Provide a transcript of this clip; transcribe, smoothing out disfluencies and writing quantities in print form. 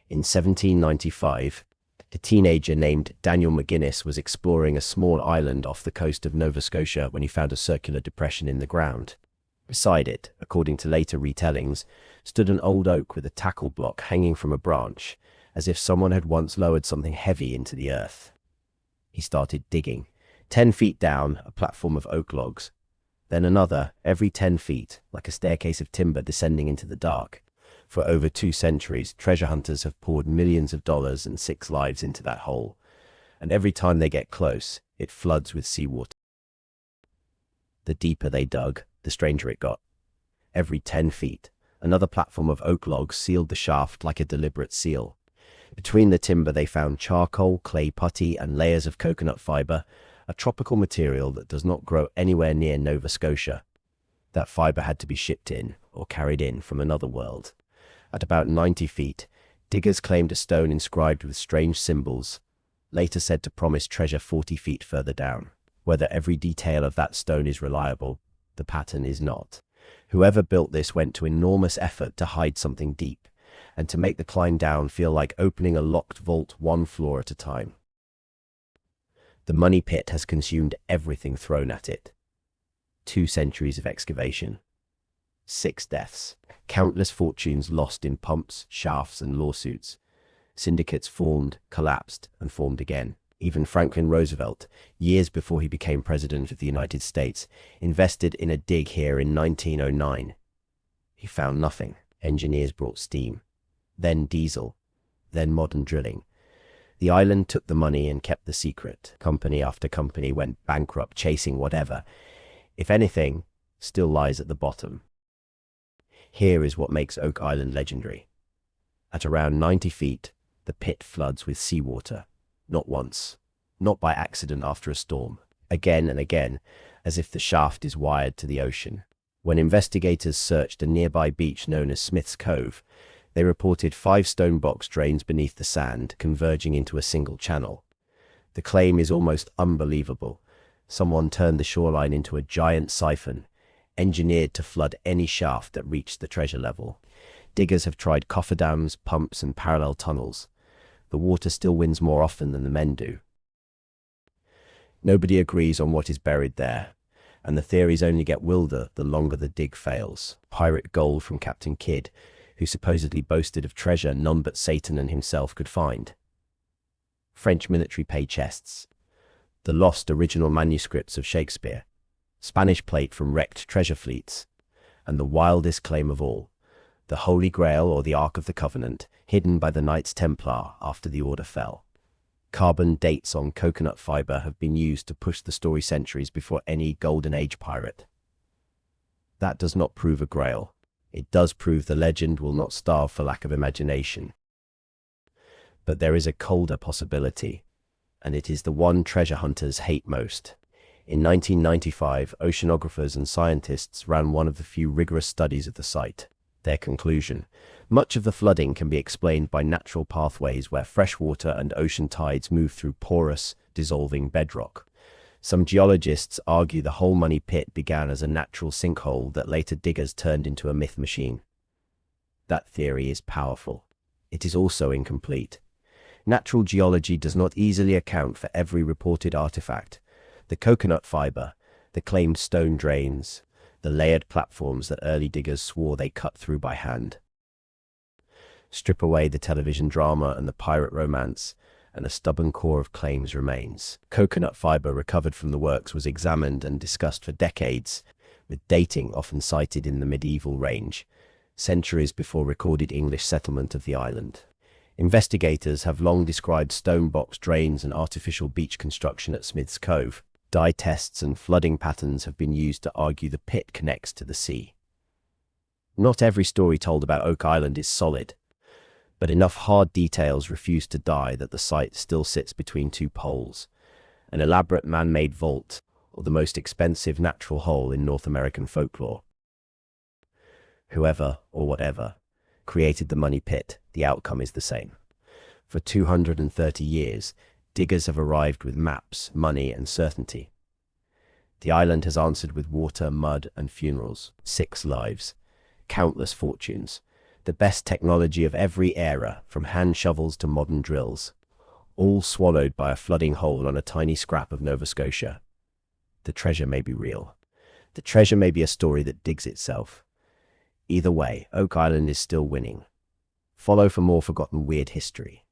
In 1795, a teenager named Daniel McGuinness was exploring a small island off the coast of Nova Scotia when he found a circular depression in the ground. Beside it, according to later retellings, stood an old oak with a tackle block hanging from a branch, as if someone had once lowered something heavy into the earth. He started digging. 10 feet down, a platform of oak logs. Then another, every 10 feet, like a staircase of timber descending into the dark. For over 2 centuries, treasure hunters have poured millions of dollars and 6 lives into that hole. And every time they get close, it floods with seawater. The deeper they dug, the stranger it got. Every 10 feet, another platform of oak logs sealed the shaft like a deliberate seal. Between the timber they found charcoal, clay putty, and layers of coconut fiber, a tropical material that does not grow anywhere near Nova Scotia. That fiber had to be shipped in, or carried in, from another world. At about 90 feet, diggers claimed a stone inscribed with strange symbols, later said to promise treasure 40 feet further down. Whether every detail of that stone is reliable, the pattern is not. Whoever built this went to enormous effort to hide something deep, and to make the climb down feel like opening a locked vault 1 floor at a time. The money pit has consumed everything thrown at it. 2 centuries of excavation. 6 deaths. Countless fortunes lost in pumps, shafts, and lawsuits. Syndicates formed, collapsed, and formed again. Even Franklin Roosevelt, years before he became President of the United States, invested in a dig here in 1909. He found nothing. Engineers brought steam, then diesel, then modern drilling. The island took the money and kept the secret. Company after company went bankrupt chasing whatever, if anything, still lies at the bottom. Here is what makes Oak Island legendary. At around 90 feet, the pit floods with seawater. Not once, not by accident after a storm, again and again, as if the shaft is wired to the ocean. When investigators searched a nearby beach known as Smith's Cove, they reported 5 stone box drains beneath the sand, converging into a single channel. The claim is almost unbelievable. Someone turned the shoreline into a giant siphon, engineered to flood any shaft that reached the treasure level. Diggers have tried cofferdams, pumps, and parallel tunnels. The water still wins more often than the men do. Nobody agrees on what is buried there, and the theories only get wilder the longer the dig fails. Pirate gold from Captain Kidd, who supposedly boasted of treasure none but Satan and himself could find. French military pay chests. The lost original manuscripts of Shakespeare. Spanish plate from wrecked treasure fleets. And the wildest claim of all, the Holy Grail or the Ark of the Covenant, hidden by the Knights Templar after the order fell. Carbon dates on coconut fiber have been used to push the story centuries before any Golden Age pirate. That does not prove a grail. It does prove the legend will not starve for lack of imagination. But there is a colder possibility, and it is the one treasure hunters hate most. In 1995, oceanographers and scientists ran one of the few rigorous studies of the site. Their conclusion: much of the flooding can be explained by natural pathways where freshwater and ocean tides move through porous, dissolving bedrock. Some geologists argue the whole money pit began as a natural sinkhole that later diggers turned into a myth machine. That theory is powerful. It is also incomplete. Natural geology does not easily account for every reported artifact. The coconut fiber, the claimed stone drains, the layered platforms that early diggers swore they cut through by hand. Strip away the television drama and the pirate romance, and a stubborn core of claims remains. Coconut fiber recovered from the works was examined and discussed for decades, with dating often cited in the medieval range, centuries before recorded English settlement of the island. Investigators have long described stone box drains and artificial beach construction at Smith's Cove. Dye tests and flooding patterns have been used to argue the pit connects to the sea. Not every story told about Oak Island is solid, but enough hard details refuse to die that the site still sits between 2 poles, an elaborate man-made vault or the most expensive natural hole in North American folklore. Whoever, or whatever, created the money pit, the outcome is the same. For 230 years, diggers have arrived with maps, money, and certainty. The island has answered with water, mud, and funerals. 6 lives. Countless fortunes. The best technology of every era, from hand shovels to modern drills, all swallowed by a flooding hole on a tiny scrap of Nova Scotia. The treasure may be real. The treasure may be a story that digs itself. Either way, Oak Island is still winning. Follow for more forgotten weird history.